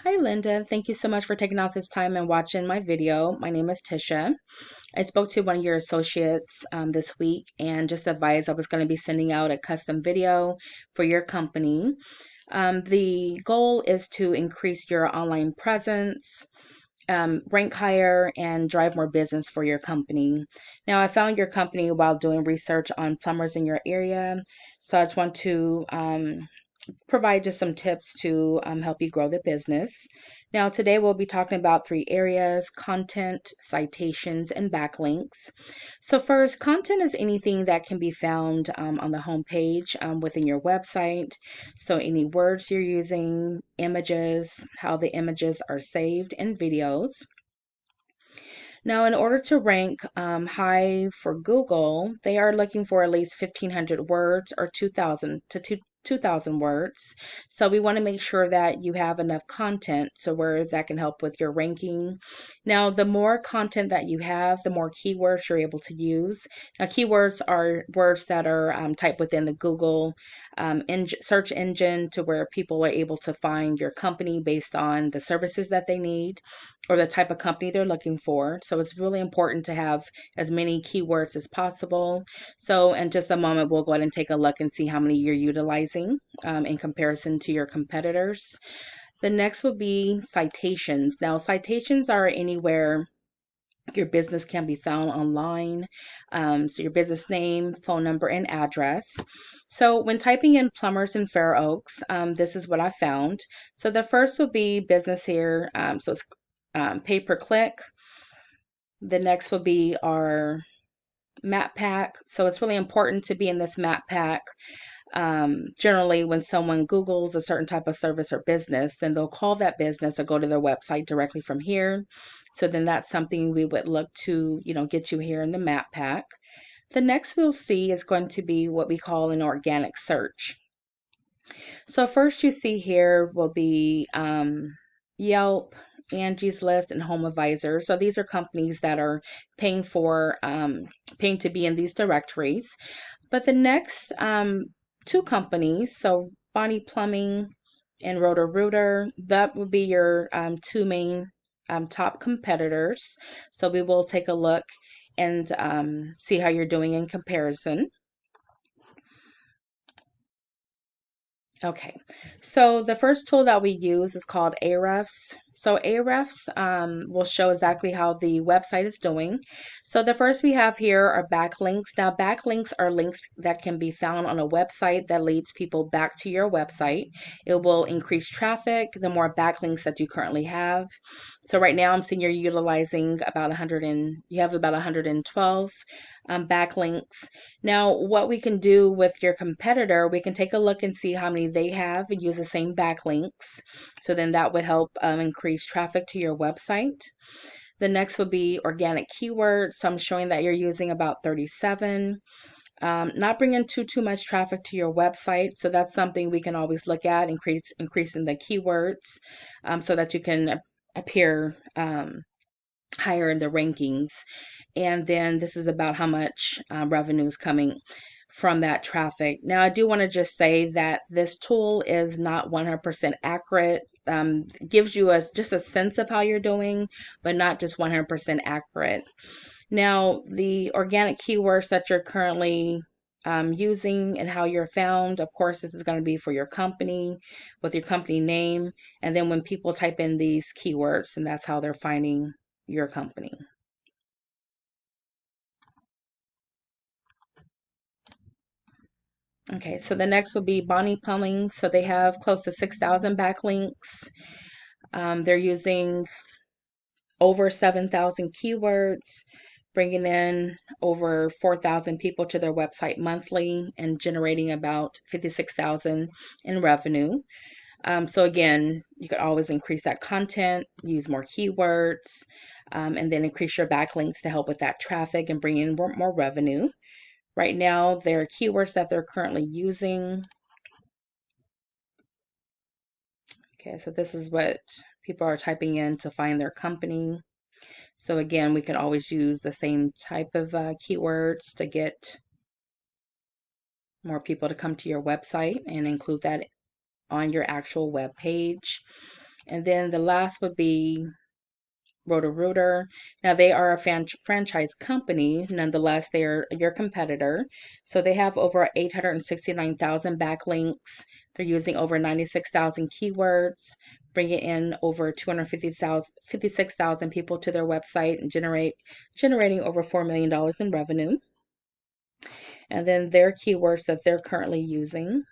Hi, Linda. Thank you so much for taking out this time and watching my video. My name is Tisha. I spoke to one of your associates this week and just advised I was going to be sending out a custom video for your company. The goal is to increase your online presence, rank higher, and drive more business for your company. Now, I found your company while doing research on plumbers in your area, so I just want to provide just some tips to help you grow the business. Now, today we'll be talking about three areas: content, citations, and backlinks. So, first, content is anything that can be found on the homepage within your website. So, any words you're using, images, how the images are saved, and videos. Now, in order to rank high for Google, they are looking for at least 1,500 words or 2,000 to 2,000 words. So we want to make sure that you have enough content so where that can help with your ranking. Now, the more content that you have, the more keywords you're able to use. Now, keywords are words that are typed within the Google search engine to where people are able to find your company based on the services that they need or the type of company they're looking for. So it's really important to have as many keywords as possible. So in just a moment, we'll go ahead and take a look and see how many you're utilizing in comparison to your competitors. The next would be citations. Now, citations are anywhere your business can be found online. So your business name, phone number, and address. So when typing in plumbers in Fair Oaks, this is what I found. So the first would be business here. So it's pay per click. The next will be our map pack. So it's really important to be in this map pack. Generally, when someone Googles a certain type of service or business, then they'll call that business or go to their website directly from here. So then that's something we would look to, get you here in the map pack. The next we'll see is going to be what we call an organic search. So first you see here will be Yelp, Angie's List, and Home Advisor. So these are companies that are paying for paying to be in these directories. But the next two companies, so Bonnie Plumbing and Roto, that would be your two main top competitors. So we will take a look and see how you're doing in comparison. Okay, so the first tool that we use is called Ahrefs. So Ahrefs will show exactly how the website is doing. So the first we have here are backlinks. Now backlinks are links that can be found on a website that leads people back to your website. It will increase traffic the more backlinks that you currently have. So right now I'm seeing you're utilizing about 100 and you have about 112 backlinks. Now, what we can do with your competitor, we can take a look and see how many they have and use the same backlinks. So then that would help increase traffic to your website. The next would be organic keywords. So I'm showing that you're using about 37. Not bringing too much traffic to your website, so that's something we can always look at, increasing the keywords so that you can appear higher in the rankings. And then this is about how much revenue is coming from that traffic. Now, I do want to just say that this tool is not 100% accurate. Gives you just a sense of how you're doing, but not just 100% accurate. Now, the organic keywords that you're currently using and how you're found, of course, this is going to be for your company with your company name. And then when people type in these keywords, and that's how they're finding your company. Okay, so the next will be Bonnie Plumbing. So they have close to 6,000 backlinks. They're using over 7,000 keywords, bringing in over 4,000 people to their website monthly and generating about 56,000 in revenue. So again, you could always increase that content, use more keywords, and then increase your backlinks to help with that traffic and bring in more revenue. Right now, their keywords that they're currently using. Okay, so this is what people are typing in to find their company. So again, we can always use the same type of keywords to get more people to come to your website and include that on your actual web page. And then the last would be roto. Now they are a franchise company. Nonetheless, they are your competitor. So they have over 869,000 backlinks. They're using over 96,000 keywords, bringing in over 256,000 people to their website and generating over $4 million in revenue. And then their keywords that they're currently using.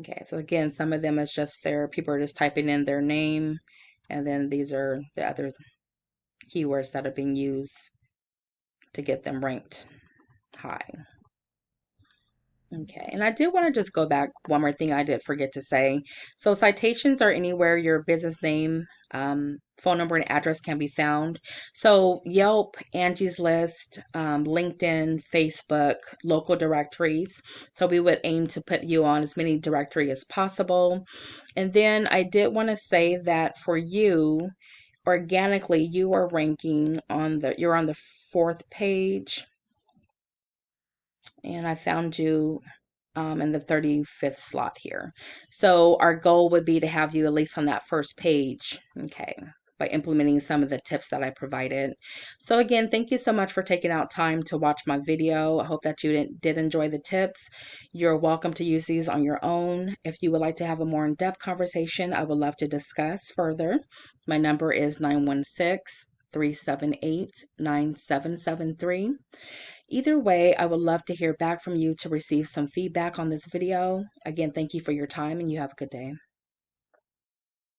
Okay, so again, some of them is just their people are just typing in their name, and then these are the other keywords that are being used to get them ranked high. Okay, and I did want to just go back one more thing I did forget to say. So citations are anywhere your business name, phone number, and address can be found. So Yelp, Angie's List, LinkedIn, Facebook, local directories. So we would aim to put you on as many directories as possible. And then I did want to say that for you, organically, you are ranking you're on the 4th page, and I found you in the 35th slot here. So our goal would be to have you at least on that first page, okay, by implementing some of the tips that I provided. So again, thank you so much for taking out time to watch my video. I hope that you did enjoy the tips. You're welcome to use these on your own. If you would like to have a more in-depth conversation, I would love to discuss further. My number is 916-378-9773. Either way, I would love to hear back from you to receive some feedback on this video. Again, thank you for your time and you have a good day.